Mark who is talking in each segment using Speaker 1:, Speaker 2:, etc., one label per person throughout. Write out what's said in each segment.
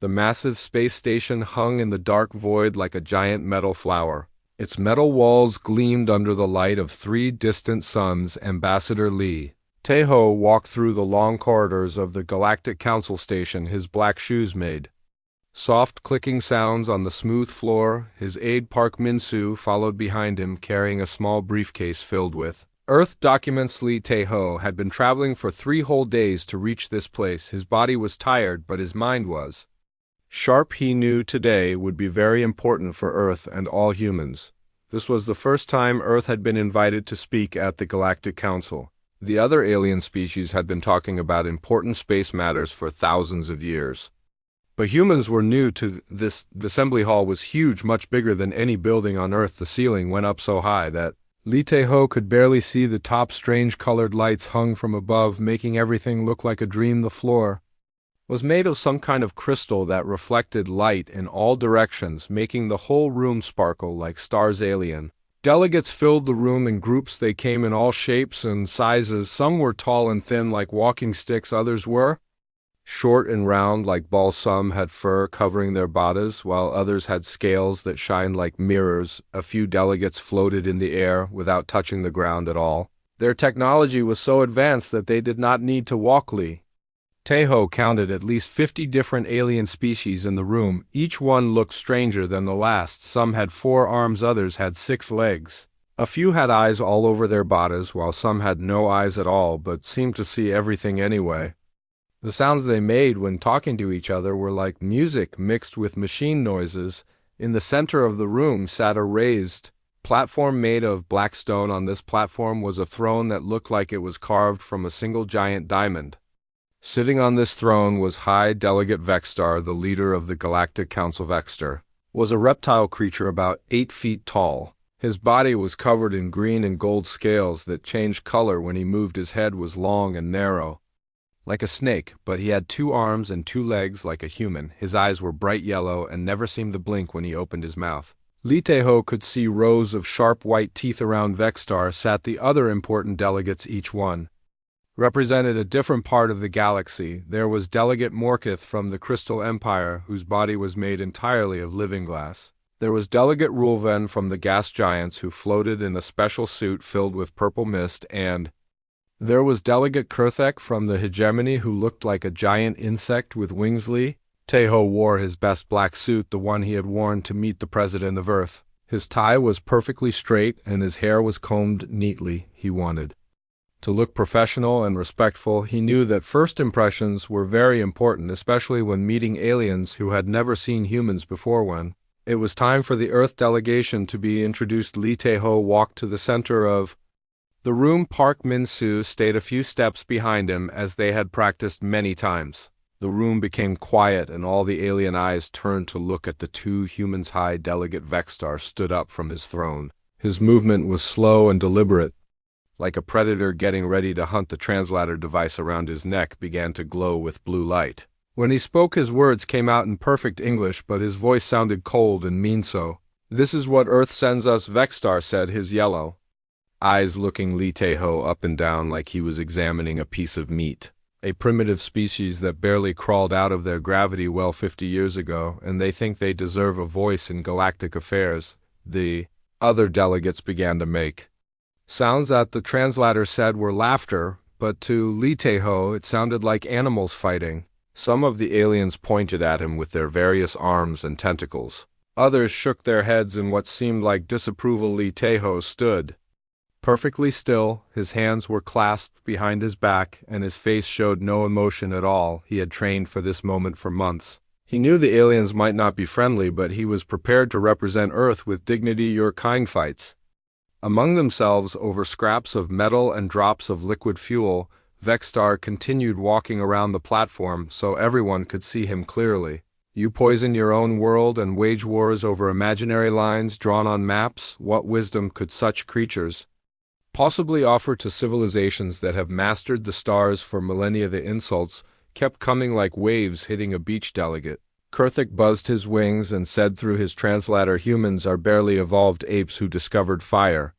Speaker 1: The massive space station hung in the dark void like a giant metal flower. Its metal walls gleamed under the light of 3 distant suns. Ambassador Lee Taeho walked through the long corridors of the Galactic Council Station, his black shoes made soft clicking sounds on the smooth floor. His aide Park Min-soo followed behind him, carrying a small briefcase filled with Earth documents. Lee Taeho had been traveling for 3 whole days to reach this place. His body was tired, but his mind was sharp. He knew today would be very important for Earth and all humans. This was the first time Earth had been invited to speak at the Galactic Council. The other alien species had been talking about important space matters for thousands of years. But humans were new to this. The assembly hall was huge, much bigger than any building on Earth. The ceiling went up so high that Lee Taeho could barely see the top. Strange colored lights hung from above, making everything look like a dream. The floor was made of some kind of crystal that reflected light in all directions, making the whole room sparkle like stars. Alien delegates filled the room in groups. They came in all shapes and sizes. Some were tall and thin like walking sticks, others were short and round like balls. Some had fur covering their bodies, while others had scales that shined like mirrors. A few delegates floated in the air without touching the ground at all. Their technology was so advanced that they did not need to walk. Lee Taeho counted at least 50 different alien species in the room. Each one looked stranger than the last. Some had 4 arms, others had 6 legs. A few had eyes all over their bodies, while some had no eyes at all but seemed to see everything anyway. The sounds they made when talking to each other were like music mixed with machine noises. In the center of the room sat a raised platform made of black stone. On this platform was a throne that looked like it was carved from a single giant diamond. Sitting on this throne was High Delegate Vexstar, the leader of the Galactic Council. Vexstar was a reptile creature about 8 feet tall. His body was covered in green and gold scales that changed color when he moved. His head was long and narrow, like a snake, but he had 2 arms and 2 legs like a human. His eyes were bright yellow and never seemed to blink when he opened his mouth. Lee Taeho could see rows of sharp white teeth. Around Vexstar sat the other important delegates. Each one represented a different part of the galaxy. There was Delegate Morkith from the Crystal Empire, whose body was made entirely of living glass. There was Delegate Rulven from the Gas Giants, who floated in a special suit filled with purple mist, and there was Delegate Kurthek from the Hegemony, who looked like a giant insect with wings. Lee Taeho wore his best black suit, the one he had worn to meet the President of Earth. His tie was perfectly straight and his hair was combed neatly. He wanted to look professional and respectful. He knew that first impressions were very important, especially when meeting aliens who had never seen humans before. When it was time for the Earth delegation to be introduced, Lee Taeho walked to the center of the room. Park Min-soo stayed a few steps behind him, as they had practiced many times. The room became quiet and all the alien eyes turned to look at the 2 humans. High Delegate Vexstar stood up from his throne. His movement was slow and deliberate, like a predator getting ready to hunt. The translator device around his neck began to glow with blue light. When he spoke, his words came out in perfect English, but his voice sounded cold and mean. So, "This is what Earth sends us," Vexstar said, his yellow eyes looking Lee Taeho up and down like he was examining a piece of meat. A primitive species that barely crawled out of their gravity well 50 years ago, and they think they deserve a voice in galactic affairs. The other delegates began to make sounds that the translator said were laughter, but to Lee Taeho it sounded like animals fighting. Some of the aliens pointed at him with their various arms and tentacles. Others shook their heads in what seemed like disapproval. Lee Taeho stood perfectly still. His hands were clasped behind his back, and his face showed no emotion at all. He had trained for this moment for months. He knew the aliens might not be friendly, but he was prepared to represent Earth with dignity. Your kind fights among themselves over scraps of metal and drops of liquid fuel. Vexstar continued walking around the platform so everyone could see him clearly. You poison your own world and wage wars over imaginary lines drawn on maps. What wisdom could such creatures possibly offer to civilizations that have mastered the stars for millennia? The insults kept coming like waves hitting a beach. Delegate Kurthik buzzed his wings and said through his translator, "Humans are barely evolved apes who discovered fire.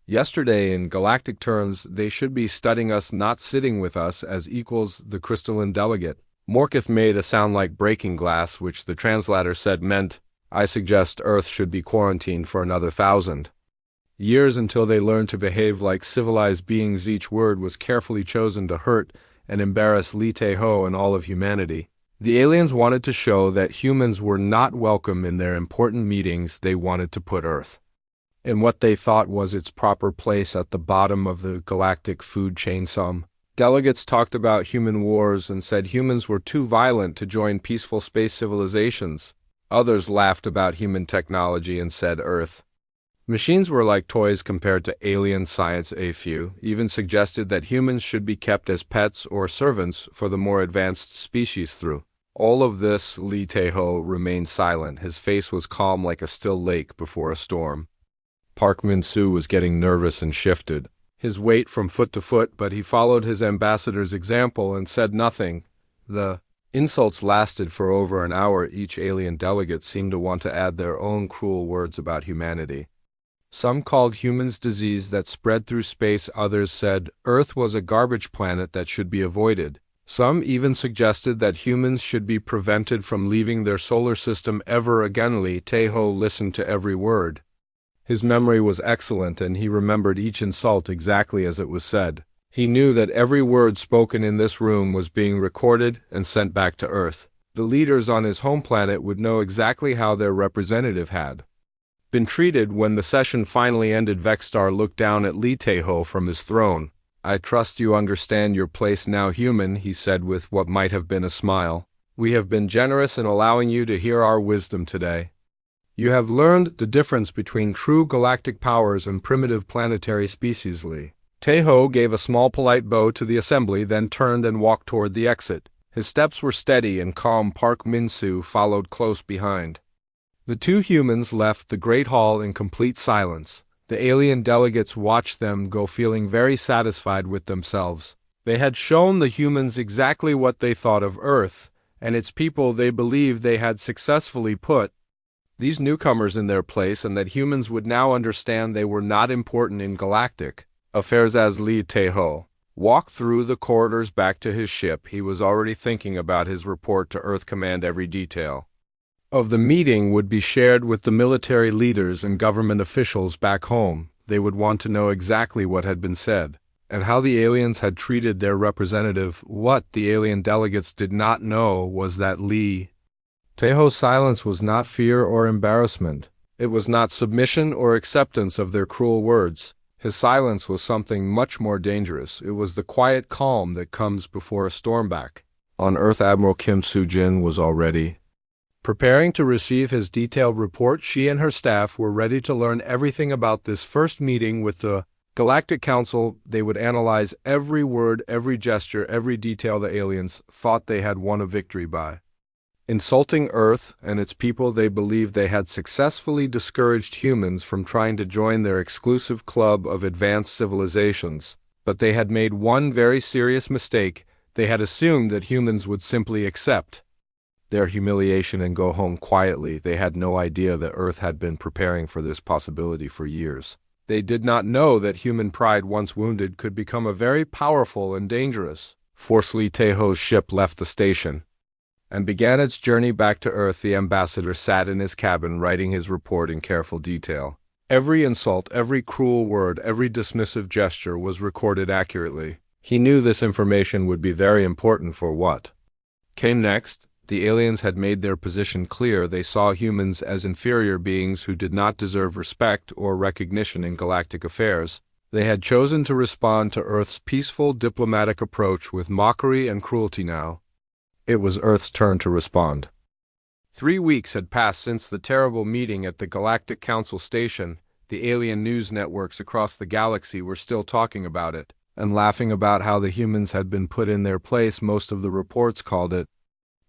Speaker 1: Yesterday, in galactic terms, they should be studying us, not sitting with us as equals." The crystalline delegate Morkith made a sound like breaking glass, which the translator said meant, "I suggest Earth should be quarantined for another 1,000 years until they learn to behave like civilized beings." Each word was carefully chosen to hurt and embarrass Li Te-ho and all of humanity. The aliens wanted to show that humans were not welcome in their important meetings. They wanted to put Earth in what they thought was its proper place at the bottom of the galactic food chain. Some delegates talked about human wars and said humans were too violent to join peaceful space civilizations. Others laughed about human technology and said Earth machines were like toys compared to alien science. A few even suggested that humans should be kept as pets or servants for the more advanced species. Through all of this, Li Te-ho remained silent. His face was calm like a still lake before a storm. Park Min-soo was getting nervous and shifted his weight from foot to foot, but he followed his ambassador's example and said nothing. The insults lasted for over an hour. Each alien delegate seemed to want to add their own cruel words about humanity. Some called humans disease that spread through space. Others said Earth was a garbage planet that should be avoided. Some even suggested that humans should be prevented from leaving their solar system ever again. Li Te-ho listened to every word. His memory was excellent, and he remembered each insult exactly as it was said. He knew that every word spoken in this room was being recorded and sent back to Earth. The leaders on his home planet would know exactly how their representative had been treated. When the session finally ended, Vexstar looked down at Li Te-ho from his throne. "I trust you understand your place now, human," he said with what might have been a smile. "We have been generous in allowing you to hear our wisdom today. You have learned the difference between true galactic powers and primitive planetary species." Li Te-ho gave a small polite bow to the assembly, then turned and walked toward the exit. His steps were steady and calm. Park Min-soo followed close behind. The two humans left the Great Hall in complete silence. The alien delegates watched them go, feeling very satisfied with themselves. They had shown the humans exactly what they thought of Earth and its people. They believed they had successfully put these newcomers in their place, and that humans would now understand they were not important in galactic affairs. As Li Te-ho walked through the corridors back to his ship, he was already thinking about his report to Earth Command. Every detail of the meeting would be shared with the military leaders and government officials back home. They would want to know exactly what had been said and how the aliens had treated their representative. What the alien delegates did not know was that Li Te-ho's silence was not fear or embarrassment. It was not submission or acceptance of their cruel words. His silence was something much more dangerous. It was the quiet calm that comes before a storm. Back on Earth, Admiral Kim Soo-jin was already preparing to receive his detailed report. She and her staff were ready to learn everything about this first meeting with the Galactic Council. They would analyze every word, every gesture, every detail. The aliens thought they had won a victory by insulting Earth and its people. They believed they had successfully discouraged humans from trying to join their exclusive club of advanced civilizations. But they had made one very serious mistake. They had assumed that humans would simply accept their humiliation and go home quietly. They had no idea that Earth had been preparing for this possibility for years. They did not know that human pride, once wounded, could become a very powerful and dangerous force. Li Te-ho's ship left the station and began its journey back to Earth. The ambassador sat in his cabin, writing his report in careful detail. Every insult, every cruel word, every dismissive gesture was recorded accurately. He knew this information would be very important for what came next. The aliens had made their position clear. They saw humans as inferior beings who did not deserve respect or recognition in galactic affairs. They had chosen to respond to Earth's peaceful, diplomatic approach with mockery and cruelty. Now it was Earth's turn to respond. 3 weeks had passed since the terrible meeting at the Galactic Council Station. The alien news networks across the galaxy were still talking about it and laughing about how the humans had been put in their place. Most of the reports called it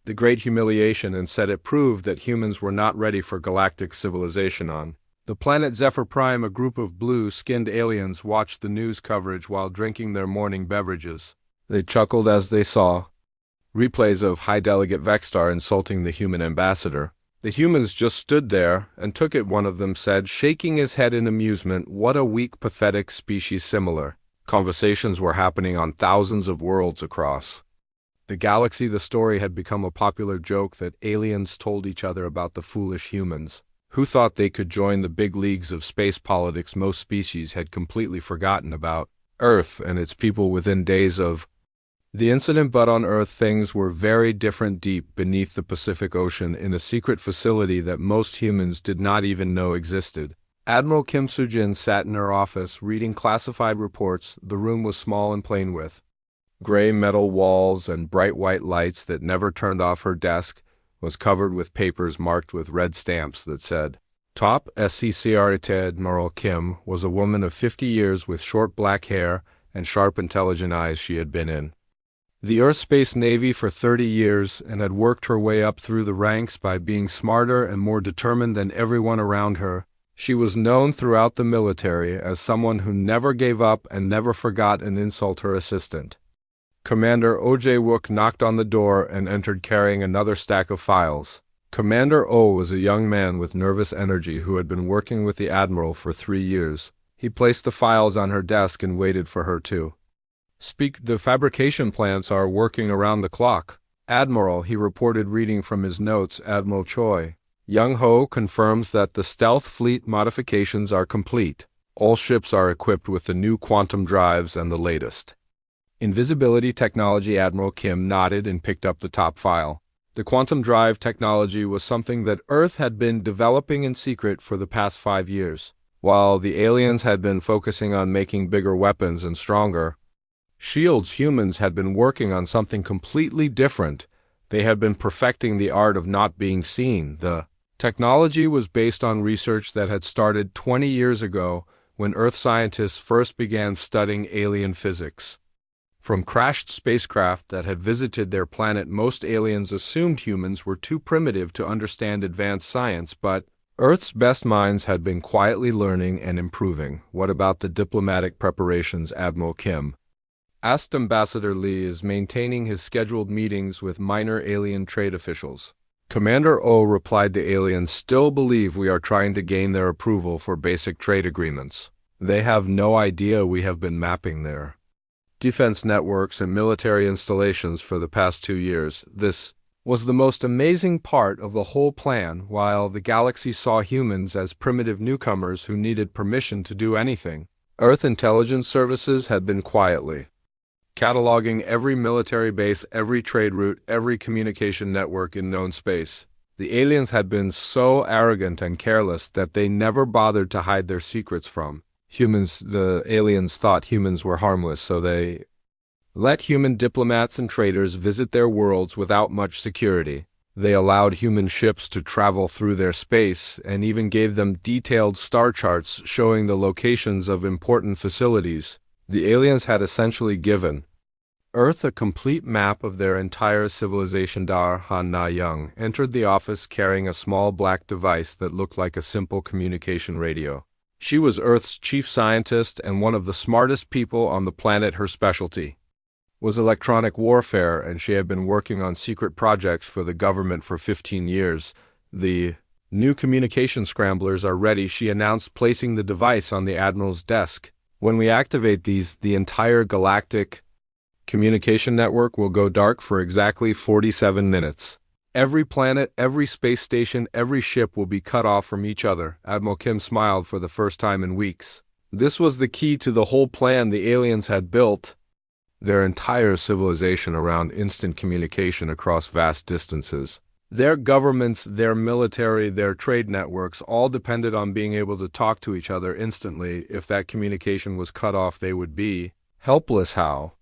Speaker 1: the Great Humiliation and said it proved that humans were not ready for galactic civilization. On the planet Zephyr Prime, a group of blue-skinned aliens watched the news coverage while drinking their morning beverages. They chuckled as they saw replays of High Delegate Vexstar insulting the human ambassador. The humans just stood there and took it, one of them said, shaking his head in amusement. What a weak, pathetic species. Similar conversations were happening on thousands of worlds across The galaxy, the story had become a popular joke that aliens told each other about the foolish humans, who thought they could join the big leagues of space politics most species had completely forgotten about Earth and its people within days of the incident. But on Earth, things were very different. Deep beneath the Pacific Ocean, in a secret facility that most humans did not even know existed, Admiral Kim Soo-jin sat in her office reading classified reports. The room was small and plain, with gray metal walls and bright white lights that never turned off. Her desk was covered with papers marked with red stamps that said, Top SCCRT. Admiral Kim was a woman of 50 years with short black hair and sharp, intelligent eyes. She had been in the Earth Space Navy for 30 years and had worked her way up through the ranks by being smarter and more determined than everyone around her. She was known throughout the military as someone who never gave up and never forgot an insult. Her assistant, Commander Oh Jae-wook, knocked on the door and entered carrying another stack of files. Commander Oh was a young man with nervous energy who had been working with the Admiral for 3 years. He placed the files on her desk and waited for her to speak. The fabrication plants are working around the clock, Admiral, he reported, reading from his notes. Admiral Choi Young-ho confirms that the stealth fleet modifications are complete. All ships are equipped with the new quantum drives and the latest invisibility technology. Admiral Kim nodded and picked up the top file. The quantum drive technology was something that Earth had been developing in secret for the past 5 years. While the aliens had been focusing on making bigger weapons and stronger shields, humans had been working on something completely different. They had been perfecting the art of not being seen. The technology was based on research that had started 20 years ago when Earth scientists first began studying alien physics. From crashed spacecraft that had visited their planet, most aliens assumed humans were too primitive to understand advanced science, but Earth's best minds had been quietly learning and improving. What about the diplomatic preparations? Admiral Kim asked. Ambassador Lee is maintaining his scheduled meetings with minor alien trade officials. Commander Oh replied. The aliens still believe we are trying to gain their approval for basic trade agreements. They have no idea we have been mapping their defense networks and military installations for the past 2 years. This was the most amazing part of the whole plan. While the galaxy saw humans as primitive newcomers who needed permission to do anything, Earth intelligence services had been quietly cataloging every military base, every trade route, every communication network in known space. The aliens had been so arrogant and careless that they never bothered to hide their secrets from humans. The aliens thought humans were harmless, so they let human diplomats and traders visit their worlds without much security. They allowed human ships to travel through their space and even gave them detailed star charts showing the locations of important facilities. The aliens had essentially given Earth a complete map of their entire civilization. Dar Han Na-young entered the office carrying a small black device that looked like a simple communication radio. She was Earth's chief scientist and one of the smartest people on the planet. Her specialty was electronic warfare, and she had been working on secret projects for the government for 15 years. The new communication scramblers are ready, she announced, placing the device on the Admiral's desk. When we activate these, the entire galactic communication network will go dark for exactly 47 minutes. Every planet, every space station, every ship will be cut off from each other. Admiral Kim smiled for the first time in weeks. This was the key to the whole plan. The aliens had built their entire civilization around instant communication across vast distances. Their governments, their military, their trade networks all depended on being able to talk to each other instantly. If that communication was cut off, they would be helpless. How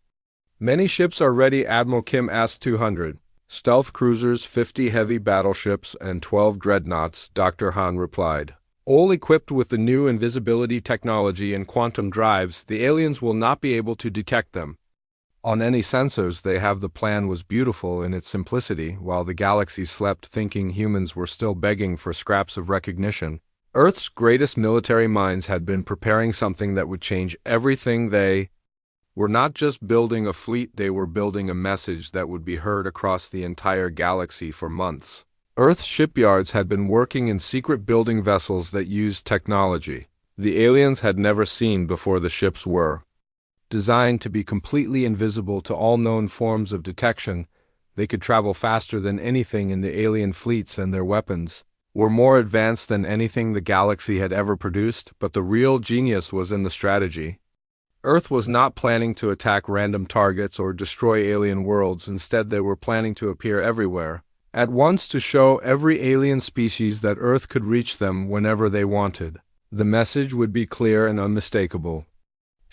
Speaker 1: many ships are ready? Admiral Kim asked. 200 stealth cruisers, 50 heavy battleships, and 12 dreadnoughts, Dr. Han replied. All equipped with the new invisibility technology and quantum drives, the aliens will not be able to detect them on any sensors. They have. The plan was beautiful in its simplicity. While the galaxy slept, thinking humans were still begging for scraps of recognition, Earth's greatest military minds had been preparing something that would change everything. They were not just building a fleet, they were building a message that would be heard across the entire galaxy for months. Earth's shipyards had been working in secret, building vessels that used technology the aliens had never seen before. The ships were Designed to be completely invisible to all known forms of detection, they could travel faster than anything in the alien fleets, and their weapons were more advanced than anything the galaxy had ever produced, but the real genius was in the strategy. Earth was not planning to attack random targets or destroy alien worlds. Instead, they were planning to appear everywhere at once to show every alien species that Earth could reach them whenever they wanted. The message would be clear and unmistakable.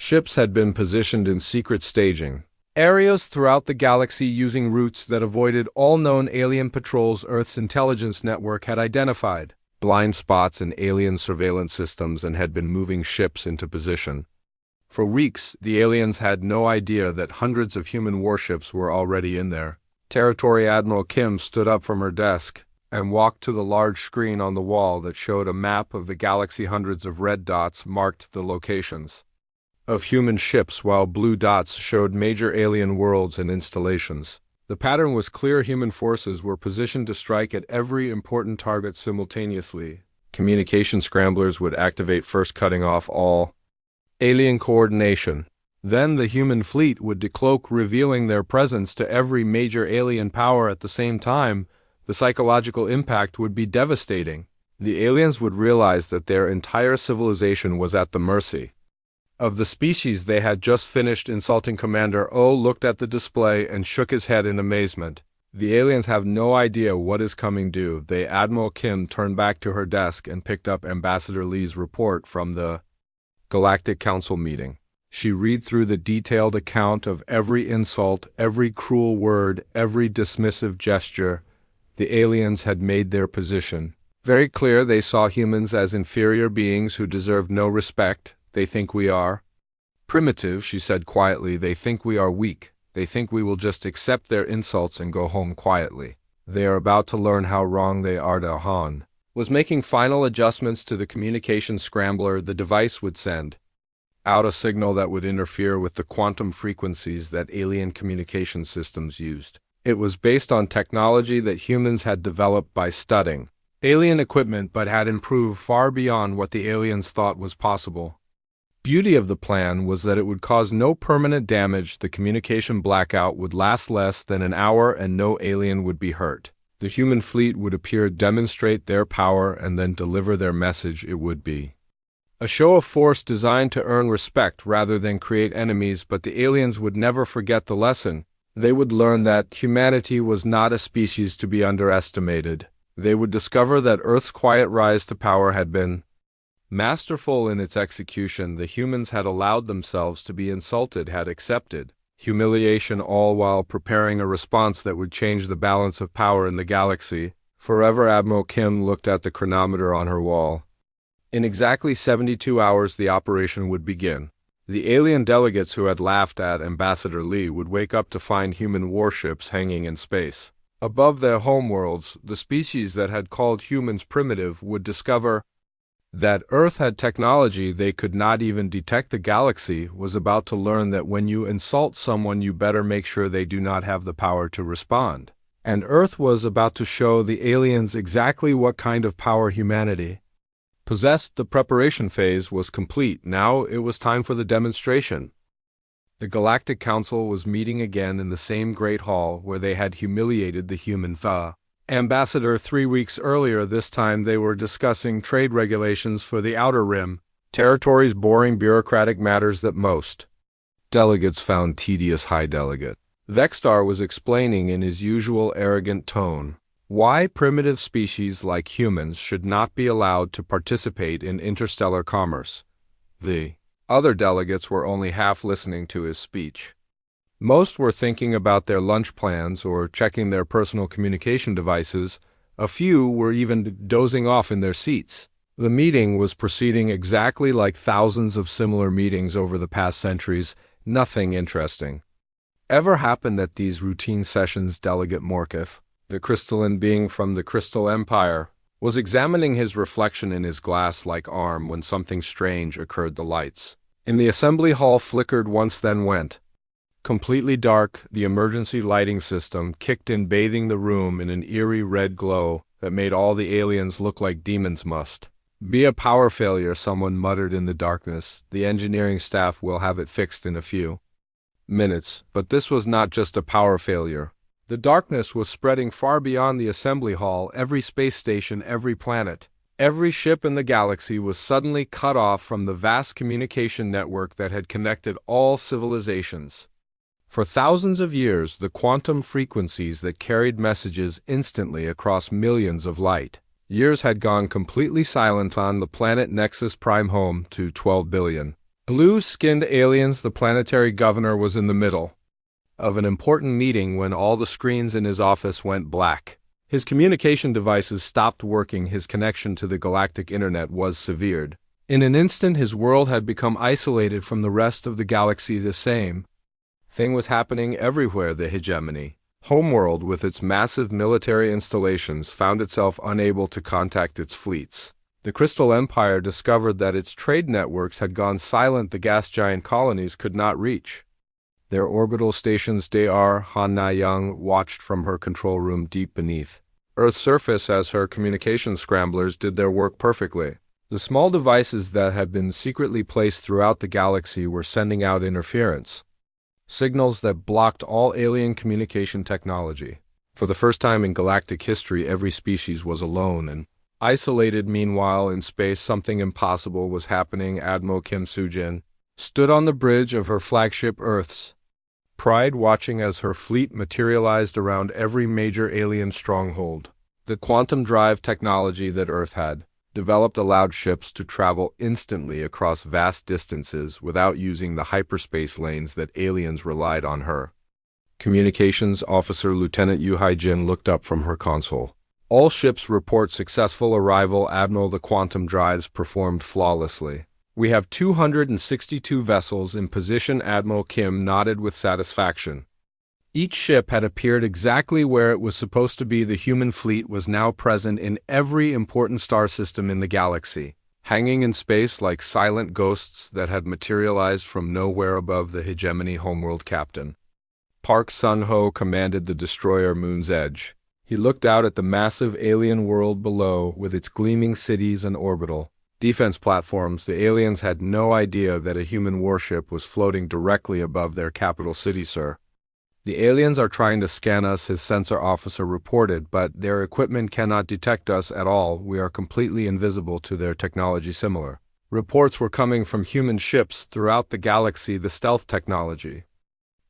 Speaker 1: Ships had been positioned in secret staging areas throughout the galaxy using routes that avoided all known alien patrols Earth's intelligence network had identified, blind spots in alien surveillance systems, and had been moving ships into position. For weeks, the aliens had no idea that hundreds of human warships were already in there. Territory Admiral Kim stood up from her desk and walked to the large screen on the wall that showed a map of the galaxy. Hundreds of red dots marked the locations of human ships, while blue dots showed major alien worlds and installations. The pattern was clear. Human forces were positioned to strike at every important target simultaneously. Communication scramblers would activate first, cutting off all alien coordination. Then the human fleet would decloak, revealing their presence to every major alien power at the same time. The psychological impact would be devastating. The aliens would realize that their entire civilization was at the mercy of the species they had just finished insulting. Commander O looked at the display and shook his head in amazement. The aliens have no idea what is coming due. Admiral Kim turned back to her desk and picked up Ambassador Lee's report from the Galactic Council meeting. She read through the detailed account of every insult, every cruel word, every dismissive gesture. The aliens had made their position very clear. They saw humans as inferior beings who deserved no respect. They think we are primitive, she said quietly. They think we are weak. They think we will just accept their insults and go home quietly. They are about to learn how wrong they are. Han was making final adjustments to the communication scrambler. The device would send out a signal that would interfere with the quantum frequencies that alien communication systems used. It was based on technology that humans had developed by studying alien equipment, but had improved far beyond what the aliens thought was possible. Beauty of the plan was that it would cause no permanent damage. The communication blackout would last less than an hour and no alien would be hurt. The human fleet would appear, demonstrate their power, and then deliver their message. It would be a show of force designed to earn respect rather than create enemies, but the aliens would never forget the lesson. They would learn that humanity was not a species to be underestimated. They would discover that Earth's quiet rise to power had been masterful in its execution. The humans had allowed themselves to be insulted, had accepted humiliation, all while preparing a response that would change the balance of power in the galaxy forever. Admiral Kim looked at the chronometer on her wall. In exactly 72 hours, the operation would begin. The alien delegates who had laughed at Ambassador Lee would wake up to find human warships hanging in space above their homeworlds. The species that had called humans primitive would discover that Earth had technology they could not even detect. The galaxy was about to learn that when you insult someone, you better make sure they do not have the power to respond. And Earth was about to show the aliens exactly what kind of power humanity possessed. The preparation phase was complete. Now it was time for the demonstration. The Galactic Council was meeting again in the same great hall where they had humiliated the human ambassador 3 weeks earlier. This time they were discussing trade regulations for the Outer Rim, territories, boring bureaucratic matters that most delegates found tedious. High Delegate Vextar was explaining in his usual arrogant tone why primitive species like humans should not be allowed to participate in interstellar commerce. The other delegates were only half listening to his speech. Most were thinking about their lunch plans or checking their personal communication devices. A few were even dozing off in their seats. The meeting was proceeding exactly like thousands of similar meetings over the past centuries. Nothing interesting ever happened at these routine sessions. Delegate Morkith, the crystalline being from the Crystal Empire, was examining his reflection in his glass-like arm when something strange occurred. The lights in the assembly hall flickered once, then went completely dark. The emergency lighting system kicked in, bathing the room in an eerie red glow that made all the aliens look like demons must Be a power failure, someone muttered in the darkness. The engineering staff will have it fixed in a few minutes. But this was not just a power failure. The darkness was spreading far beyond the assembly hall. Every space station, every planet, every ship in the galaxy was suddenly cut off from the vast communication network that had connected all civilizations. For thousands of years, the quantum frequencies that carried messages instantly across millions of light years had gone completely silent on the planet Nexus Prime, home to 12 billion blue-skinned aliens. The planetary governor was in the middle of an important meeting when all the screens in his office went black. His communication devices stopped working. His connection to the galactic internet was severed. In an instant, his world had become isolated from the rest of the galaxy. The same thing was happening everywhere. The hegemony homeworld, with its massive military installations, found itself unable to contact its fleets. The Crystal Empire discovered that its trade networks had gone silent. The gas giant colonies could not reach their orbital stations. Dr. Han Na-young watched from her control room deep beneath Earth's surface as her communication scramblers did their work perfectly. The small devices that had been secretly placed throughout the galaxy were sending out interference signals that blocked all alien communication technology. For the first time in galactic history, every species was alone and isolated. Meanwhile, in space, something impossible was happening. Admiral Kim Soo-jin stood on the bridge of her flagship Earth's Pride, watching as her fleet materialized around every major alien stronghold. The quantum drive technology that Earth had developed allowed ships to travel instantly across vast distances without using the hyperspace lanes that aliens relied on. Her communications officer, Lieutenant Yu Hai-jin, looked up from her console. All ships report successful arrival, Admiral. The quantum drives performed flawlessly. We have 262 vessels in position. Admiral Kim nodded with satisfaction. Each ship had appeared exactly where it was supposed to be. The human fleet was now present in every important star system in the galaxy, hanging in space like silent ghosts that had materialized from nowhere above the hegemony homeworld. Captain Park Sun-ho commanded the destroyer Moon's Edge. He looked out at the massive alien world below with its gleaming cities and orbital defense platforms. The aliens had no idea that a human warship was floating directly above their capital city, sir. The aliens are trying to scan us, his sensor officer reported, but their equipment cannot detect us at all. We are completely invisible to their technology. Similar reports were coming from human ships throughout the galaxy. The stealth technology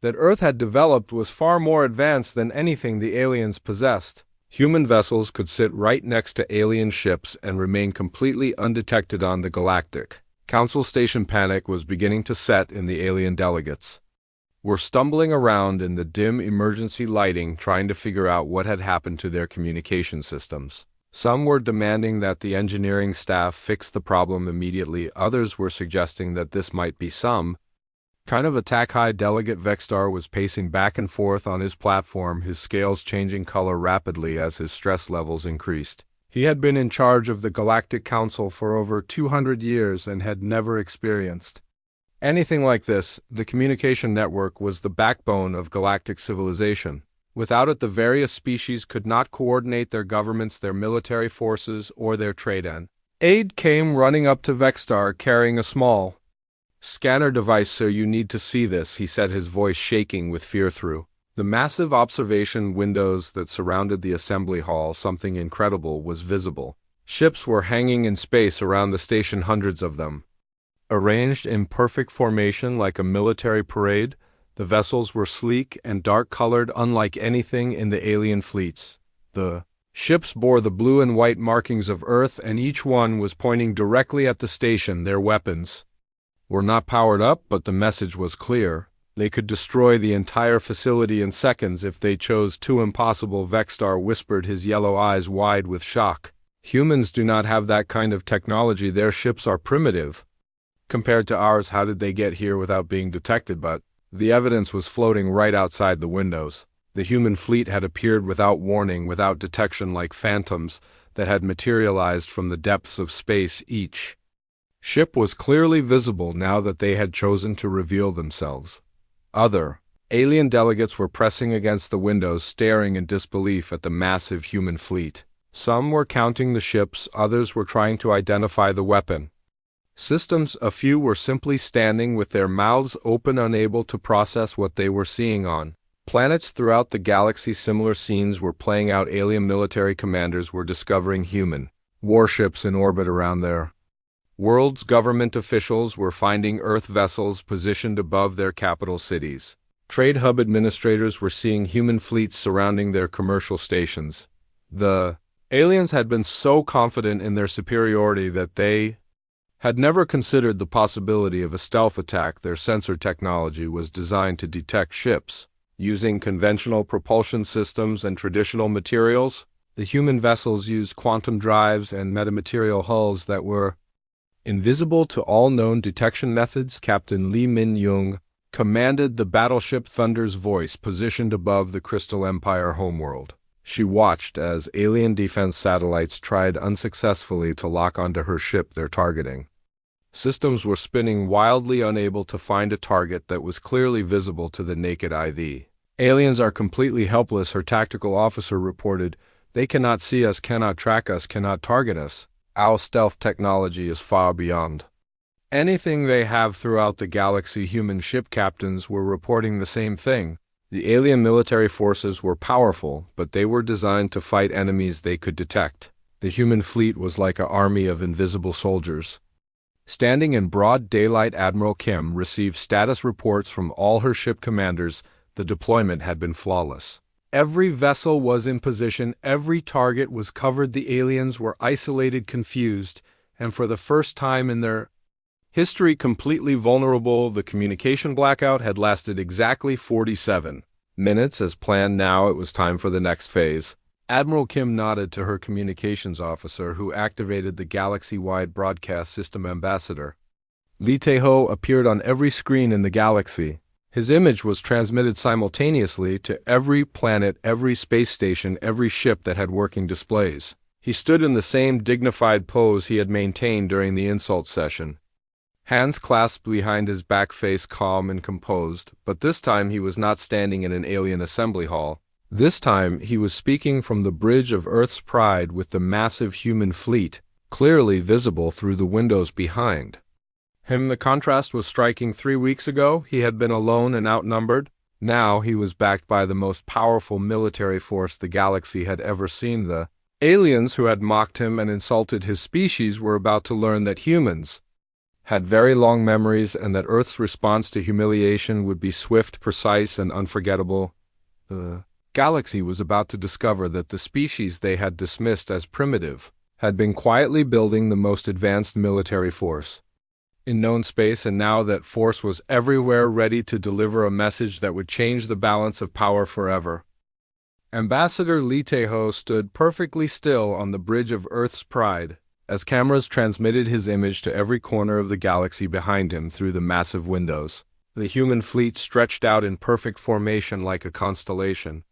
Speaker 1: that Earth had developed was far more advanced than anything the aliens possessed. Human vessels could sit right next to alien ships and remain completely undetected on the Galactic Council station. Panic was beginning to set in. The alien delegates were stumbling around in the dim emergency lighting, trying to figure out what had happened to their communication systems. Some were demanding that the engineering staff fix the problem immediately. Others were suggesting that this might be some kind of attack. High Delegate Vextar was pacing back and forth on his platform, his scales changing color rapidly as his stress levels increased. He had been in charge of the Galactic Council for over 200 years and had never experienced anything like this. The communication network was the backbone of galactic civilization. Without it, the various species could not coordinate their governments, their military forces, or their trade. An aide came running up to Vextar carrying a small scanner device. "Sir, you need to see this," he said, his voice shaking with fear. Through the massive observation windows that surrounded the assembly hall, something incredible was visible. Ships were hanging in space around the station, hundreds of them, arranged in perfect formation like a military parade. The vessels were sleek and dark-colored, unlike anything in the alien fleets. The ships bore the blue and white markings of Earth, and each one was pointing directly at the station. Their weapons were not powered up, but the message was clear. They could destroy the entire facility in seconds if they chose to. "Impossible," Vextar whispered, his yellow eyes wide with shock. "Humans do not have that kind of technology. Their ships are primitive compared to ours. How did they get here without being detected?" But the evidence was floating right outside the windows. The human fleet had appeared without warning, without detection, like phantoms that had materialized from the depths of space. Each ship was clearly visible now that they had chosen to reveal themselves. Other alien delegates were pressing against the windows, staring in disbelief at the massive human fleet. Some were counting the ships, others were trying to identify the weapon systems. A few were simply standing with their mouths open, unable to process what they were seeing on planets throughout the galaxy. Similar scenes were playing out. Alien military commanders were discovering human warships in orbit around their worlds. Government officials were finding Earth vessels positioned above their capital cities. Trade hub administrators were seeing human fleets surrounding their commercial stations. The aliens had been so confident in their superiority that they had never considered the possibility of a stealth attack. Their sensor technology was designed to detect ships using conventional propulsion systems and traditional materials. The human vessels used quantum drives and metamaterial hulls that were invisible to all known detection methods. Captain Lee Min-young commanded the battleship Thunder's Voice, positioned above the Crystal Empire homeworld. She watched as alien defense satellites tried unsuccessfully to lock onto her ship. Their targeting systems were spinning wildly, unable to find a target that was clearly visible to the naked eye. The aliens are completely helpless, her tactical officer reported. They cannot see us, cannot track us, cannot target us. Our stealth technology is far beyond anything they have throughout the galaxy. Human ship captains were reporting the same thing. The alien military forces were powerful, but they were designed to fight enemies they could detect. The human fleet was like an army of invisible soldiers. Standing in broad daylight, Admiral Kim received status reports from all her ship commanders. The deployment had been flawless. Every vessel was in position, every target was covered. The aliens were isolated, confused, and for the first time in their history completely vulnerable. The communication blackout had lasted exactly 47 minutes as planned. Now it was time for the next phase. Admiral Kim nodded to her communications officer, who activated the galaxy-wide broadcast system. Ambassador Lee Tae-ho appeared on every screen in the galaxy. His image was transmitted simultaneously to every planet, every space station, every ship that had working displays. He stood in the same dignified pose he had maintained during the insult session. Hands clasped behind his back, face calm and composed, but this time he was not standing in an alien assembly hall. This time he was speaking from the bridge of Earth's Pride with the massive human fleet, clearly visible through the windows behind him. The contrast was striking. 3 weeks ago he had been alone and outnumbered. Now he was backed by the most powerful military force the galaxy had ever seen. The aliens who had mocked him and insulted his species were about to learn that humans had very long memories, and that Earth's response to humiliation would be swift, precise, and unforgettable. The galaxy was about to discover that the species they had dismissed as primitive had been quietly building the most advanced military force in known space, and now that force was everywhere, ready to deliver a message that would change the balance of power forever. Ambassador Lee Tae-ho stood perfectly still on the bridge of Earth's Pride, as cameras transmitted his image to every corner of the galaxy behind him through the massive windows. The human fleet stretched out in perfect formation like a constellation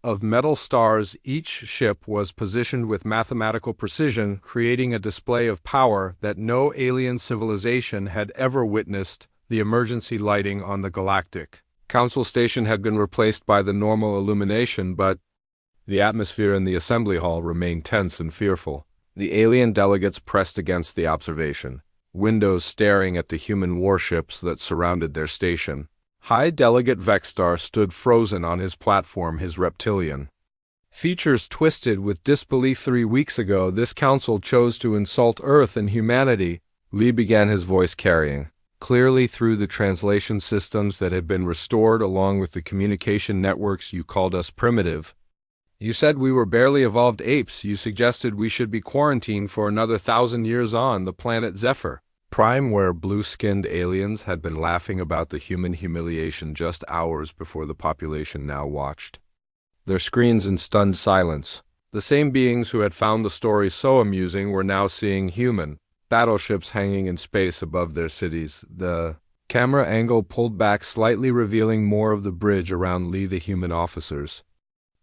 Speaker 1: of metal stars. Each ship was positioned with mathematical precision, creating a display of power that no alien civilization had ever witnessed. The emergency lighting on the Galactic Council Station had been replaced by the normal illumination, but the atmosphere in the assembly hall remained tense and fearful. The alien delegates pressed against the observation windows, staring at the human warships that surrounded their station. High Delegate Vexstar stood frozen on his platform, his reptilian features twisted with disbelief. 3 weeks ago, this council chose to insult Earth and humanity. Lee began, his voice carrying clearly through the translation systems that had been restored along with the communication networks. You called us primitive. You said we were barely evolved apes. You suggested we should be quarantined for another 1,000 years on the planet Zephyr Prime, where blue-skinned aliens had been laughing about the human humiliation just hours before the population now watched their screens in stunned silence. The same beings who had found the story so amusing were now seeing human battleships hanging in space above their cities. The camera angle pulled back slightly, revealing more of the bridge around Lee. The human officers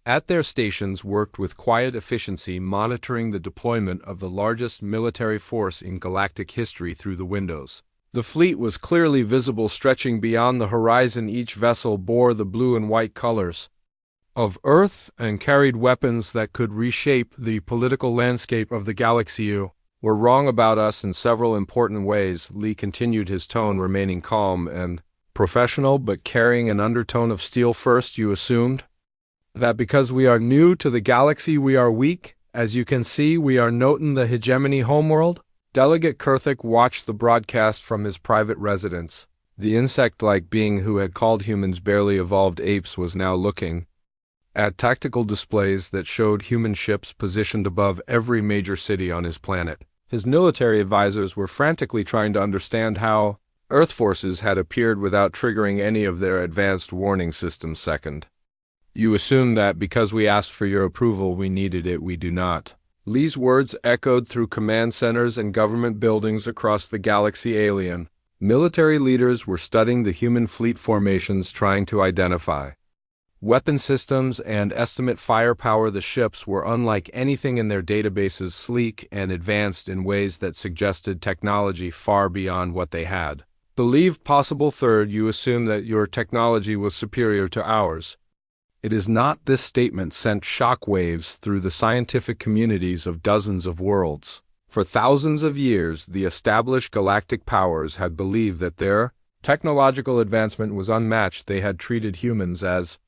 Speaker 1: at their stations worked with quiet efficiency, monitoring the deployment of the largest military force in galactic history through the windows. The fleet was clearly visible, stretching beyond the horizon. Each vessel bore the blue and white colors of Earth and carried weapons that could reshape the political landscape of the galaxy. You were wrong about us in several important ways, Lee continued, his tone remaining calm and professional but carrying an undertone of steel. First, you assumed that because we are new to the galaxy we are weak. As you can see, we are not in the hegemony homeworld. Delegate Kurthik watched the broadcast from his private residence. The insect-like being who had called humans barely evolved apes was now looking at tactical displays that showed human ships positioned above every major city on his planet. His military advisors were frantically trying to understand how Earth forces had appeared without triggering any of their advanced warning systems. Second, you assume that because we asked for your approval we needed it. We do not. Lee's words echoed through command centers and government buildings across the galaxy. Alien military leaders were studying the human fleet formations, trying to identify weapon systems and estimate firepower. The ships were unlike anything in their databases, sleek and advanced in ways that suggested technology far beyond what they had believed possible. Third, you assume that your technology was superior to ours. It is not. This statement sent shockwaves through the scientific communities of dozens of worlds. For thousands of years, the established galactic powers had believed that their technological advancement was unmatched. They had treated humans as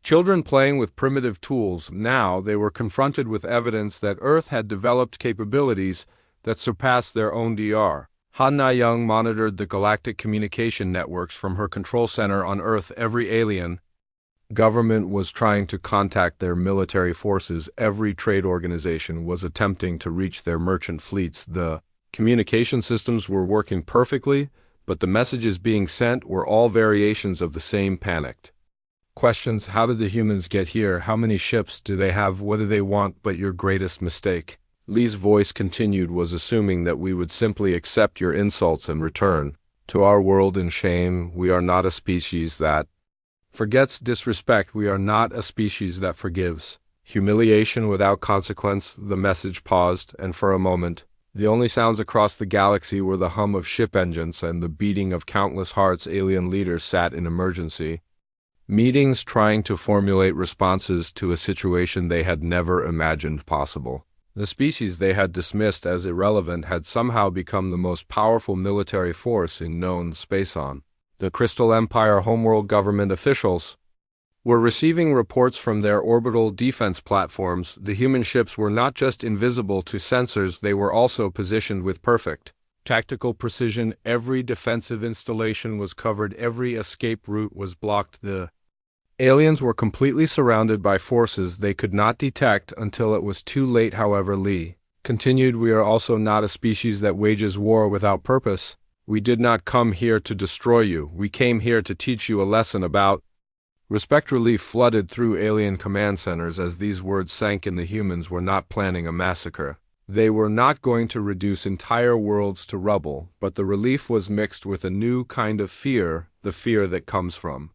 Speaker 1: children playing with primitive tools. Now they were confronted with evidence that Earth had developed capabilities that surpassed their own. Dr. Han Young monitored the galactic communication networks from her control center on Earth. Every alien government was trying to contact their military forces. Every trade organization was attempting to reach their merchant fleets. The communication systems were working perfectly, but the messages being sent were all variations of the same panicked questions. How did the humans get here? How many ships do they have? What do they want? But your greatest mistake, Lee's voice continued, was assuming that we would simply accept your insults and return to our world in shame. We are not a species that forgets disrespect. We are not a species that forgives humiliation without consequence. The message paused, and for a moment, the only sounds across the galaxy were the hum of ship engines and the beating of countless hearts. Alien leaders sat in emergency meetings trying to formulate responses to a situation they had never imagined possible. The species they had dismissed as irrelevant had somehow become the most powerful military force in known space. On the Crystal Empire homeworld, government officials were receiving reports from their orbital defense platforms. The human ships were not just invisible to sensors, they were also positioned with perfect tactical precision. Every defensive installation was covered, every escape route was blocked. The aliens were completely surrounded by forces they could not detect until it was too late. However, Lee continued, we are also not a species that wages war without purpose. We did not come here to destroy you. We came here to teach you a lesson about respect. Relief flooded through alien command centers as these words sank in. The humans were not planning a massacre. They were not going to reduce entire worlds to rubble, but the relief was mixed with a new kind of fear, the fear that comes from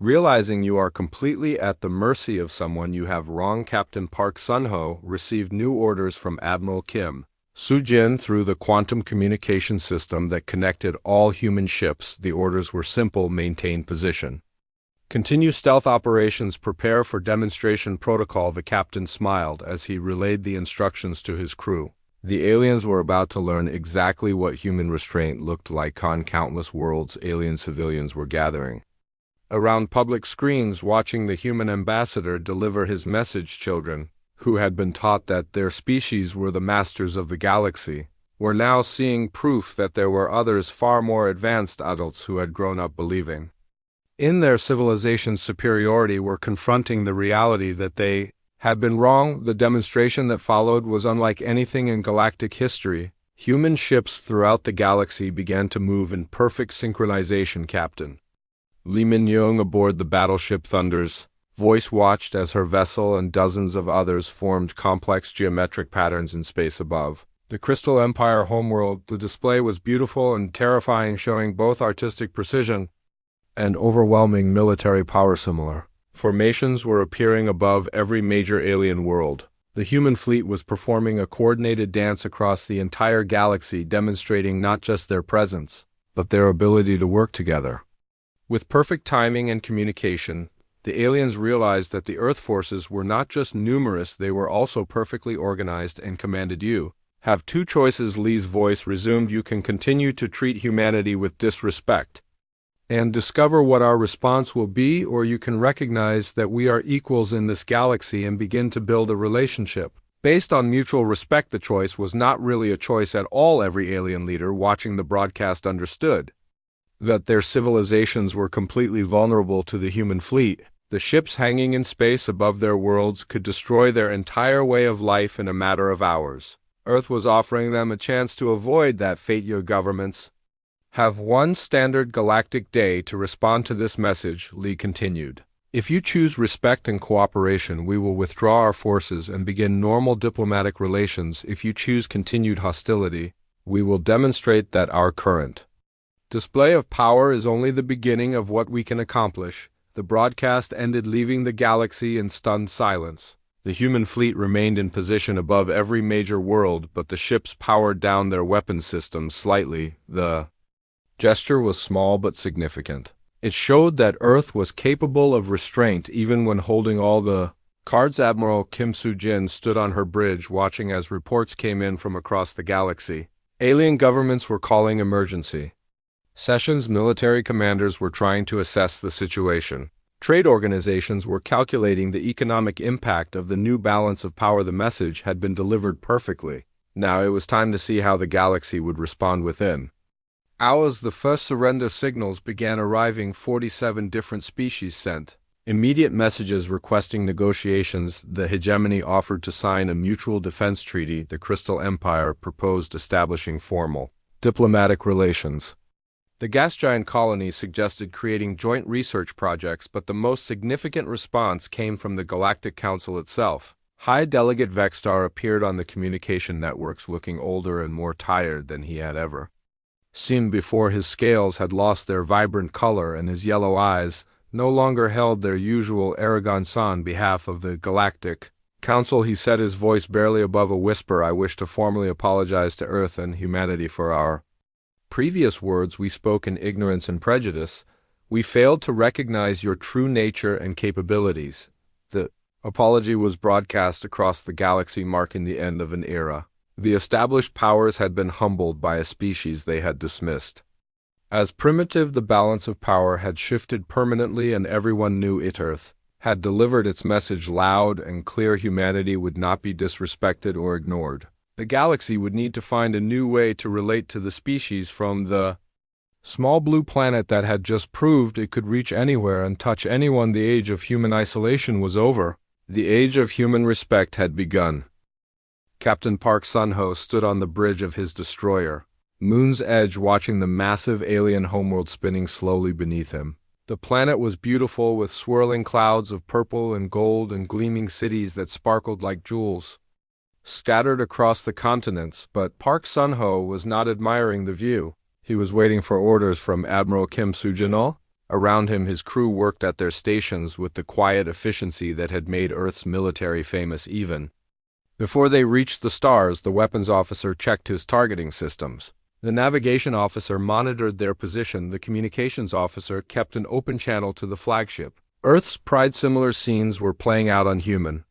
Speaker 1: realizing you are completely at the mercy of someone you have wrong. Captain Park Sun-ho received new orders from Admiral Kim Soo-jin through the quantum communication system that connected all human ships. The orders were simple: maintain position, continue stealth operations, prepare for demonstration protocol. The captain smiled as he relayed the instructions to his crew. The aliens were about to learn exactly what human restraint looked like. On countless worlds, alien civilians were gathering around public screens, watching the human ambassador deliver his message. Children, who had been taught that their species were the masters of the galaxy, were now seeing proof that there were others far more advanced. Adults who had grown up believing in their civilization's superiority were confronting the reality that they had been wrong. The demonstration that followed was unlike anything in galactic history. Human ships throughout the galaxy began to move in perfect synchronization. Captain Lee Min-young aboard the battleship Thunder's voice watched as her vessel and dozens of others formed complex geometric patterns in space above the Crystal Empire homeworld. The display was beautiful and terrifying, showing both artistic precision and overwhelming military power. Similar formations were appearing above every major alien world. The human fleet was performing a coordinated dance across the entire galaxy, demonstrating not just their presence, but their ability to work together with perfect timing and communication. The aliens realized that the Earth forces were not just numerous, they were also perfectly organized and commanded you. Have two choices, Lee's voice resumed. You can continue to treat humanity with disrespect and discover what our response will be, or you can recognize that we are equals in this galaxy and begin to build a relationship based on mutual respect. The choice was not really a choice at all. Every alien leader watching the broadcast understood that their civilizations were completely vulnerable to the human fleet. The ships hanging in space above their worlds could destroy their entire way of life in a matter of hours. Earth was offering them a chance to avoid that fate. Your governments have one standard galactic day to respond to this message, Lee continued. If you choose respect and cooperation, we will withdraw our forces and begin normal diplomatic relations. If you choose continued hostility, we will demonstrate that our current display of power is only the beginning of what we can accomplish. The broadcast ended, leaving the galaxy in stunned silence. The human fleet remained in position above every major world, but the ships powered down their weapon systems slightly. The gesture was small but significant. It showed that Earth was capable of restraint even when holding all the cards. Admiral Kim Soo-jin stood on her bridge watching as reports came in from across the galaxy. Alien governments were calling emergency sessions. Military commanders were trying to assess the situation. Trade organizations were calculating the economic impact of the new balance of power. The message had been delivered perfectly. Now it was time to see how the galaxy would respond within hours. The first surrender signals began arriving. 47 different species sent immediate messages requesting negotiations. The hegemony offered to sign a mutual defense treaty. The Crystal Empire proposed establishing formal diplomatic relations. The gas giant colony suggested creating joint research projects, but the most significant response came from the Galactic Council itself. High Delegate Vextar appeared on the communication networks looking older and more tired than he had ever seen before. His scales had lost their vibrant color and his yellow eyes no longer held their usual arrogance. On behalf of the Galactic Council, he said, his voice barely above a whisper, I wish to formally apologize to Earth and humanity for our previous words. We spoke in ignorance and prejudice. We failed to recognize your true nature and capabilities. The apology was broadcast across the galaxy, marking the end of an era. The established powers had been humbled by a species they had dismissed as primitive. The balance of power had shifted permanently, and everyone knew it. Earth had delivered its message loud and clear. Humanity would not be disrespected or ignored. The galaxy would need to find a new way to relate to the species from the small blue planet that had just proved it could reach anywhere and touch anyone. The age of human isolation was over. The age of human respect had begun. Captain Park Sun-ho stood on the bridge of his destroyer, Moon's Edge, watching the massive alien homeworld spinning slowly beneath him. The planet was beautiful, with swirling clouds of purple and gold and gleaming cities that sparkled like jewels scattered across the continents, but Park Sun-ho was not admiring the view. He was waiting for orders from Admiral Kim Soo-jin. Around him, his crew worked at their stations with the quiet efficiency that had made Earth's military famous. Even before they reached the stars, the weapons officer checked his targeting systems. The navigation officer monitored their position. The communications officer kept an open channel to the flagship. Earth's pride. Similar scenes were playing out on human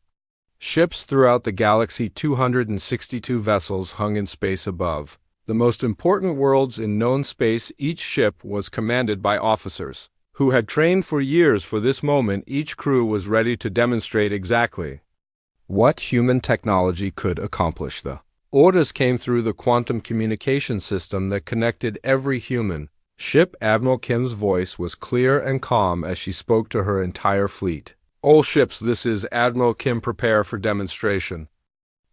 Speaker 1: ships throughout the galaxy. 262 vessels hung in space above the most important worlds in known space. Each ship was commanded by officers who had trained for years for this moment. Each crew was ready to demonstrate exactly what human technology could accomplish. The orders came through the quantum communication system that connected every human ship. Admiral Kim's voice was clear and calm as she spoke to her entire fleet. All ships, this is Admiral Kim. Prepare for demonstration.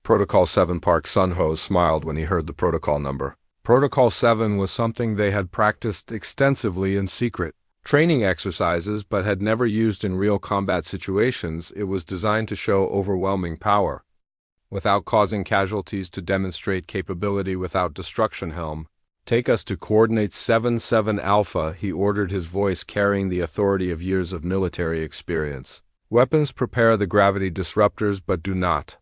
Speaker 1: Protocol 7. Park Sun-ho smiled when he heard the protocol number. Protocol 7 was something they had practiced extensively in secret training exercises, but had never used in real combat situations. It was designed to show overwhelming power without causing casualties, to demonstrate capability without destruction. Helm, take us to coordinates 7-7 Alpha, he ordered, his voice carrying the authority of years of military experience. Weapons, prepare the gravity disruptors, but do not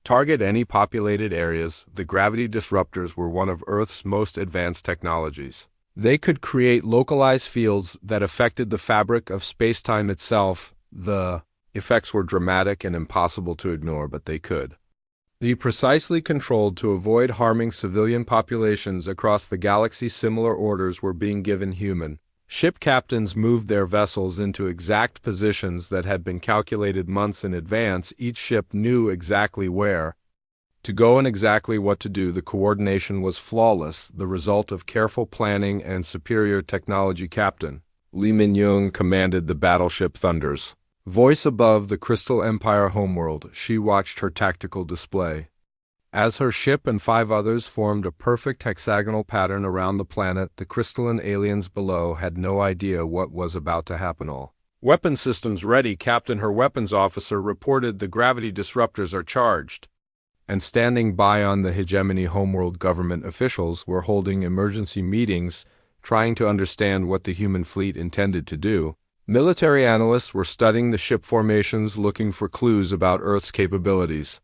Speaker 1: target any populated areas. The gravity disruptors were one of Earth's most advanced technologies. They could create localized fields that affected the fabric of spacetime itself. The effects were dramatic and impossible to ignore, but they could be precisely controlled to avoid harming civilian populations across the galaxy. Similar orders were being given human ship captains moved their vessels into exact positions that had been calculated months in advance. Each ship knew exactly where to go and exactly what to do. The coordination was flawless, the result of careful planning and superior technology. Captain Li Minyoung commanded the battleship Thunder's voice above the Crystal Empire homeworld. She watched her tactical display as her ship and 5 others formed a perfect hexagonal pattern around the planet. The crystalline aliens below had no idea what was about to happen. All weapon systems ready, Captain. Her weapons officer reported. The gravity disruptors are charged. And standing by on the hegemony homeworld, government officials were holding emergency meetings, trying to understand what the human fleet intended to do. Military analysts were studying the ship formations, looking for clues about Earth's capabilities.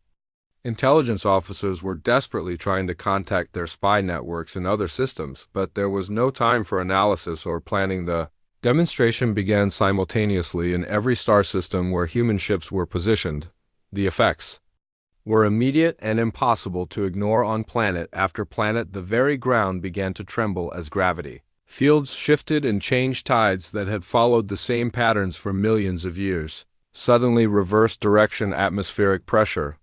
Speaker 1: Intelligence officers were desperately trying to contact their spy networks and other systems, but there was no time for analysis or planning. The demonstration began simultaneously in every star system where human ships were positioned. The effects were immediate and impossible to ignore. On planet after planet, the very ground began to tremble as gravity fields shifted and changed. Tides that had followed the same patterns for millions of years suddenly reversed direction. Atmospheric pressure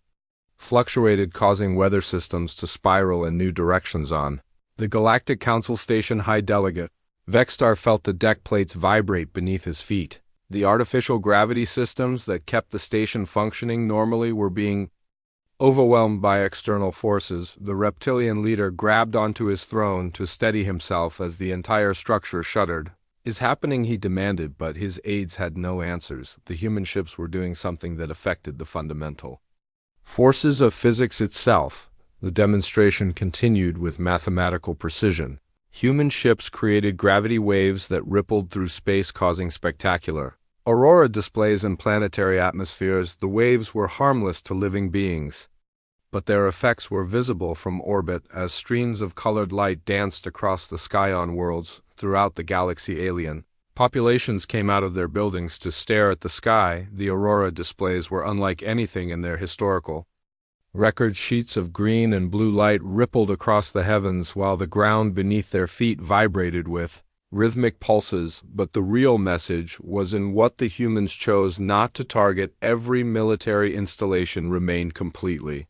Speaker 1: fluctuated, causing weather systems to spiral in new directions. On the Galactic Council Station, High Delegate Vexstar felt the deck plates vibrate beneath his feet. The artificial gravity systems that kept the station functioning normally were being overwhelmed by external forces. The reptilian leader grabbed onto his throne to steady himself as the entire structure shuddered. "Is happening?" he demanded, but his aides had no answers. The human ships were doing something that affected the fundamental forces of physics itself. The demonstration continued with mathematical precision. Human ships created gravity waves that rippled through space, causing spectacular aurora displays in planetary atmospheres. The waves were harmless to living beings, but their effects were visible from orbit as streams of colored light danced across the sky on worlds throughout the galaxy. Alien populations came out of their buildings to stare at the sky. The aurora displays were unlike anything in their historical record. Sheets of green and blue light rippled across the heavens while the ground beneath their feet vibrated with rhythmic pulses. But the real message was in what the humans chose not to target. Every military installation remained completely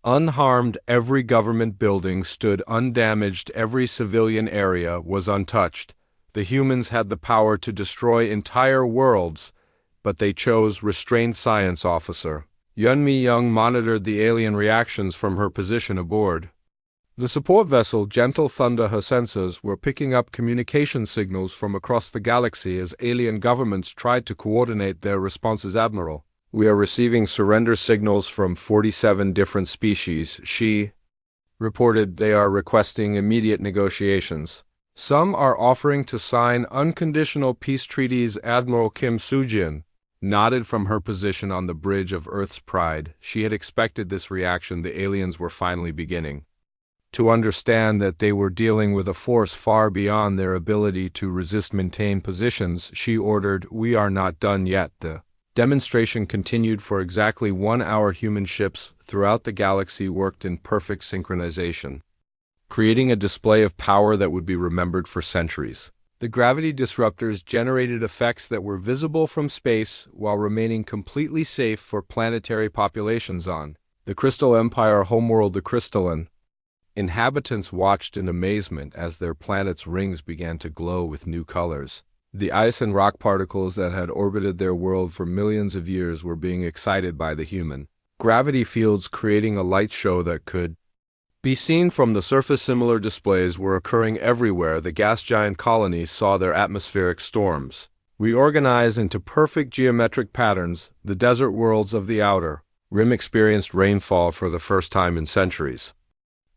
Speaker 1: unharmed. Every government building stood undamaged. Every civilian area was untouched. The humans had the power to destroy entire worlds, but they chose restrained. Science officer Yun Mi Young monitored the alien reactions from her position aboard the support vessel Gentle Thunder. Her sensors were picking up communication signals from across the galaxy as alien governments tried to coordinate their responses. "Admiral, we are receiving surrender signals from 47 different species," she reported. "They are requesting immediate negotiations. Some are offering to sign unconditional peace treaties." Admiral Kim Soo-jin nodded from her position on the bridge of Earth's Pride. She had expected this reaction. The aliens were finally beginning to understand that they were dealing with a force far beyond their ability to resist. "Maintain positions," she ordered. "We are not done yet." The demonstration continued for exactly 1 hour. Human ships throughout the galaxy worked in perfect synchronization, creating a display of power that would be remembered for centuries. The gravity disruptors generated effects that were visible from space while remaining completely safe for planetary populations. On the Crystal Empire homeworld, the crystalline inhabitants watched in amazement as their planet's rings began to glow with new colors. The ice and rock particles that had orbited their world for millions of years were being excited by the human gravity fields, creating a light show that could be seen from the surface. Similar displays were occurring everywhere. The gas giant colonies saw their atmospheric storms reorganize into perfect geometric patterns. The desert worlds of the outer rim experienced rainfall for the first time in centuries.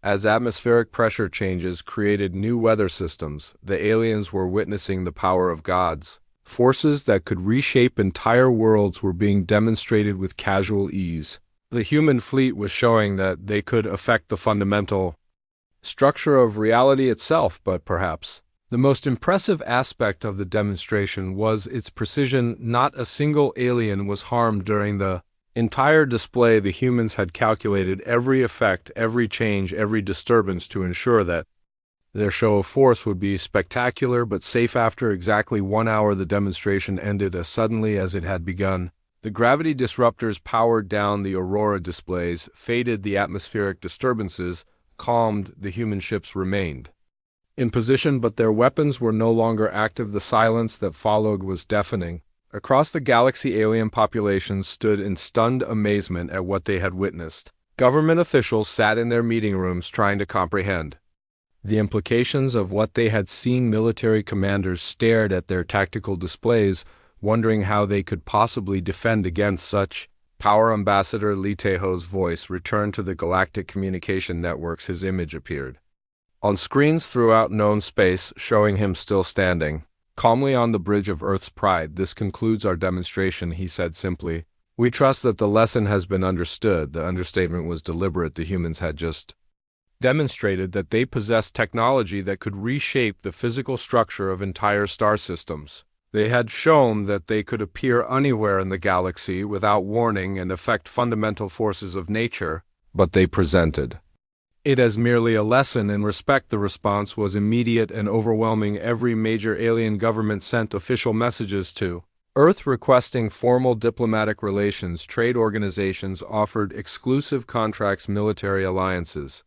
Speaker 1: As atmospheric pressure changes created new weather systems, the aliens were witnessing the power of gods. Forces that could reshape entire worlds were being demonstrated with casual ease. The human fleet was showing that they could affect the fundamental structure of reality itself, but perhaps The most impressive aspect of the demonstration was its precision. Not a single alien was harmed during the entire display. The humans had calculated every effect, every change, every disturbance to ensure that their show of force would be spectacular but safe. After exactly 1 hour, the demonstration ended as suddenly as it had begun. The gravity disruptors powered down the aurora displays, faded the atmospheric disturbances, calmed. The human ships remained in position, but their weapons were no longer active. The silence that followed was deafening. Across the galaxy, alien populations stood in stunned amazement at what they had witnessed. Government officials sat in their meeting rooms trying to comprehend the implications of what they had seen. Military commanders stared at their tactical displays, wondering how they could possibly defend against such power. Ambassador Li Teho's voice returned to the galactic communication networks. His image appeared on screens throughout known space, showing him still standing calmly on the bridge of Earth's pride. "This concludes our demonstration," he said simply. "We trust that the lesson has been understood." The understatement was deliberate. The humans had just demonstrated that they possessed technology that could reshape the physical structure of entire star systems. They had shown that they could appear anywhere in the galaxy without warning and affect fundamental forces of nature, but they presented it as merely a lesson in respect. The response was immediate and overwhelming. Every major alien government sent official messages to Earth requesting formal diplomatic relations. Trade organizations offered exclusive contracts. Military alliances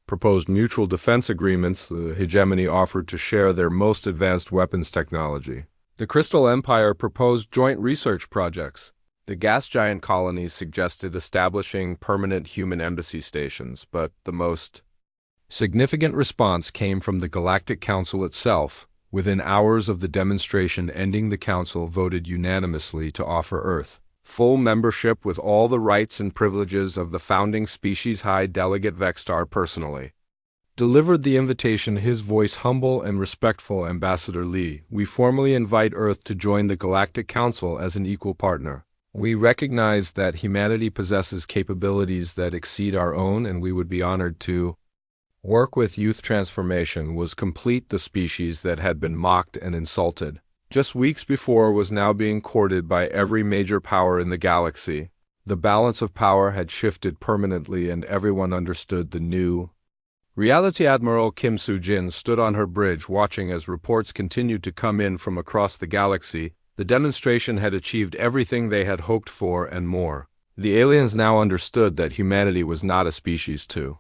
Speaker 1: proposed mutual defense agreements. The hegemony offered to share their most advanced weapons technology. The Crystal Empire proposed joint research projects. The gas giant colonies suggested establishing permanent human embassy stations, but the most significant response came from the Galactic Council itself. Within hours of the demonstration ending, the Council voted unanimously to offer Earth full membership with all the rights and privileges of the founding species. High Delegate Vextar personally delivered the invitation, his voice humble and respectful. "Ambassador Li, we formally invite Earth to join the Galactic Council as an equal partner. We recognize that humanity possesses capabilities that exceed our own, and we would be honored to work with youth." Transformation was complete. The species that had been mocked and insulted just weeks before was now being courted by every major power in the galaxy. The balance of power had shifted permanently, and everyone understood the new reality. Admiral Kim Soo-jin stood on her bridge, watching as reports continued to come in from across the galaxy. The demonstration had achieved everything they had hoped for and more. The aliens now understood that humanity was not a species to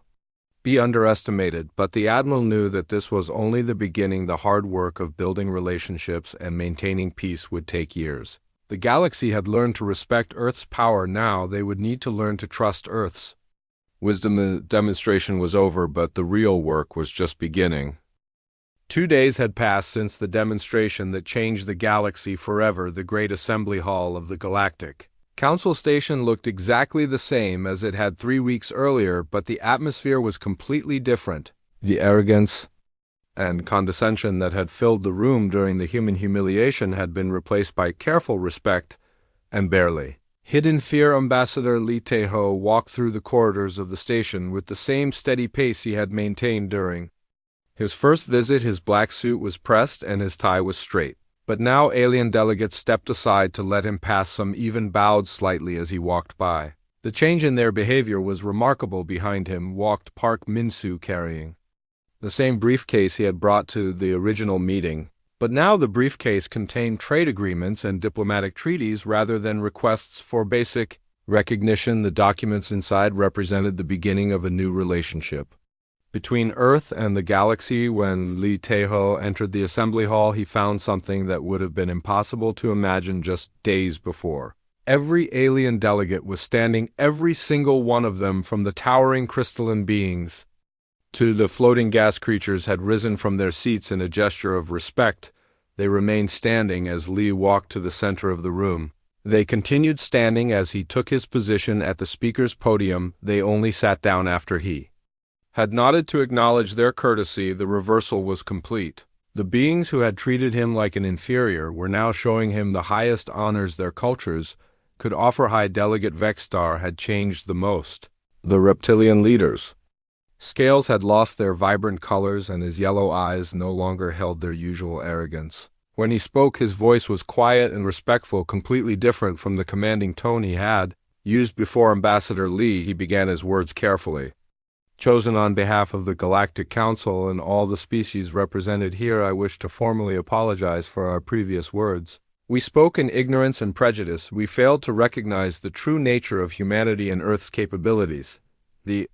Speaker 1: be underestimated, but the Admiral knew that this was only the beginning. The hard work of building relationships and maintaining peace would take years. The galaxy had learned to respect Earth's power. Now they would need to learn to trust Earth's wisdom. The demonstration was over, but the real work was just beginning. 2 days had passed since the demonstration that changed the galaxy forever. The great assembly hall of the Galactic Council Station looked exactly the same as it had 3 weeks earlier, but the atmosphere was completely different. The arrogance and condescension that had filled the room during the human humiliation had been replaced by careful respect and barely hidden fear. Ambassador Li Teho walked through the corridors of the station with the same steady pace he had maintained during his first visit. His black suit was pressed and his tie was straight. But now alien delegates stepped aside to let him pass. Some even bowed slightly as he walked by. The change in their behavior was remarkable. Behind him walked Park Min-soo, carrying the same briefcase he had brought to the original meeting. But now the briefcase contained trade agreements and diplomatic treaties rather than requests for basic recognition. The documents inside represented the beginning of a new relationship between Earth and the galaxy. When Li Teho entered the assembly hall, he found something that would have been impossible to imagine just days before. Every alien delegate was standing, every single one of them, from the towering crystalline beings to the floating gas creatures, had risen from their seats in a gesture of respect. They remained standing as Li walked to the center of the room. They continued standing as he took his position at the speaker's podium. They only sat down after he had nodded to acknowledge their courtesy. The reversal was complete. The beings who had treated him like an inferior were now showing him the highest honors their cultures could offer. High Delegate Vextar had changed the most. The reptilian leaders Scales had lost their vibrant colors, and his yellow eyes no longer held their usual arrogance. When he spoke, his voice was quiet and respectful, completely different from the commanding tone he had used before Ambassador Lee. He began his words carefully. Chosen on behalf of the Galactic Council and all the species represented here, I wish to formally apologize for our previous words. We spoke in ignorance and prejudice. We failed to recognize the true nature of humanity and Earth's capabilities. The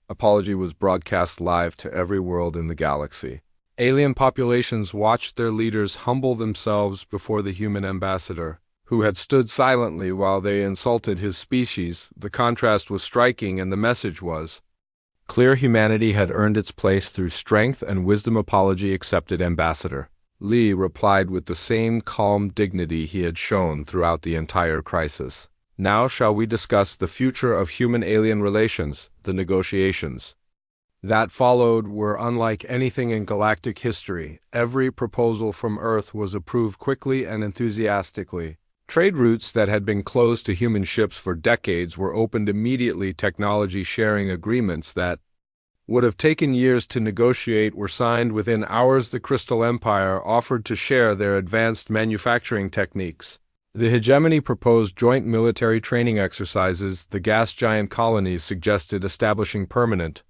Speaker 1: apology was broadcast live to every world in the galaxy. Alien populations watched their leaders humble themselves before the human ambassador, who had stood silently while they insulted his species. The contrast was striking, and the message was clear: humanity had earned its place through strength and wisdom. Apology accepted. Ambassador Lee replied with the same calm dignity he had shown throughout the entire crisis. Now shall we discuss the future of human-alien relations, the negotiations that followed were unlike anything in galactic history. Every proposal from Earth was approved quickly and enthusiastically. Trade routes that had been closed to human ships for decades were opened immediately. Technology-sharing agreements that would have taken years to negotiate were signed within hours. The Crystal Empire offered to share their advanced manufacturing techniques. The hegemony proposed joint military training exercises. The gas giant colonies suggested establishing permanent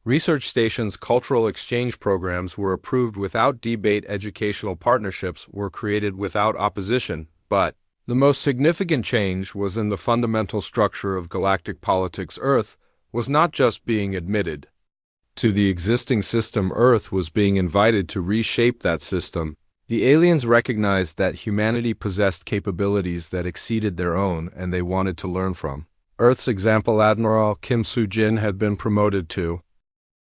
Speaker 1: research stations. Cultural exchange programs were approved without debate. Educational partnerships were created without opposition. But the most significant change was in the fundamental structure of galactic politics. Earth was not just being admitted to the existing system, Earth was being invited to reshape that system. The aliens recognized that humanity possessed capabilities that exceeded their own, and they wanted to learn from Earth's example. Admiral Kim Soo-jin had been promoted to